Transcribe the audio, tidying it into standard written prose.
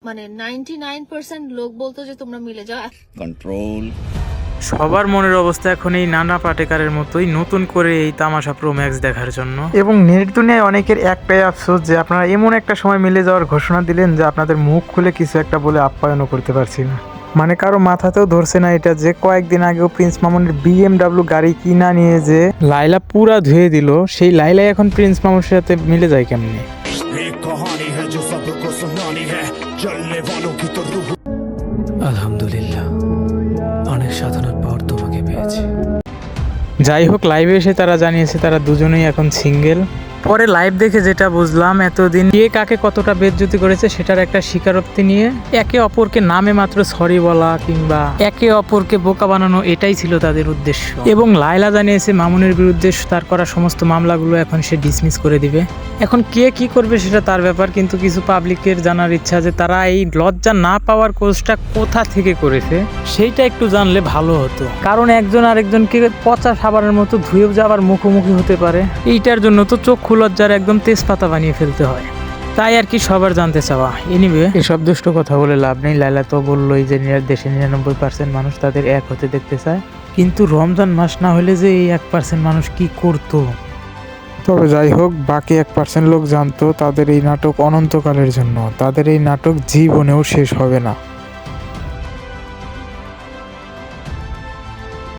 মানে 99% লোক বলতো যে তোমরা মিলে যাও। কন্ট্রোল। সবার মনের অবস্থা এখন এই নানা পাটেকারের মতোই, নতুন করে এই তামাশা প্রো ম্যাক্স দেখার জন্য। এবং নেট দুনিয়ায় অনেকের একটাই আফসোস যে আপনারা এমন একটা সময় মিলে যাওয়ার ঘোষণা দিলেন যে আপনাদের মুখ খুলে কিছু একটা বলে আপ্যায়নও করতে পারছি না। মানে কারো মাথাতেও ধরছে না এটা যে কয়েকদিন আগেও প্রিন্স মামুনের BMW গাড়ি কিনা নিয়ে যে লাইলা পুরা ধুয়ে দিল, সেই লাইলাই এখন প্রিন্স মামুনের সাথে মিলে যায় কেমনে? আলহামদুলিল্লাহ, অনেক সাধনার পর তোমাকে পেয়েছি। যাই হোক, লাইভে এসে তারা জানিয়েছে তারা দুজনেই এখন সিঙ্গেল। পরে লাইভ দেখে যেটা বুঝলাম, এতদিন কে কাকে কতটা বেজ্জতি করেছে সেটার একটা স্বীকারোক্তি নিয়ে একে অপরকে নামে মাত্র সরি বলা কিংবা একে অপরকে বোকা বানানো, এটাই ছিল তাদের উদ্দেশ্য। এবং লায়লা জানিয়েছে মামুনের বিরুদ্ধে তার করা সমস্ত মামলাগুলো এখন সে ডিসমিস করে দিবে। এখন কে কি করবে সেটা তার ব্যাপার, কিন্তু কিছু পাবলিকের জানার ইচ্ছা যে তারা এই লজ্জা না পাওয়ার কোর্সটা কোথা থেকে করেছে সেইটা একটু জানলে ভালো হতো। কারণ একজন আরেকজনকে পচা সাবানের মতো ধুয়েও যাবার মুখোমুখি হতে পারে, এইটার জন্য তো চক্ষু লজ্জার একদম তেজপাতা বানিয়ে ফেলতে হয়। তাই আর কি সবার জানতে চাওয়া। এনিওয়ে, এসব দুষ্ট কথা বলে লাভ নেই। লায়লা তো বললোই যে দেশে 99% মানুষ তাদের এক হতে দেখতে চায়, কিন্তু রমজান মাস না হলে যে এই 1% মানুষ কি করতো। তবে যাই হোক, বাকি 1% লোক জানতো তাদের এই নাটক অনন্তকালের জন্য, তাদের এই নাটক জীবনেও শেষ হবে না।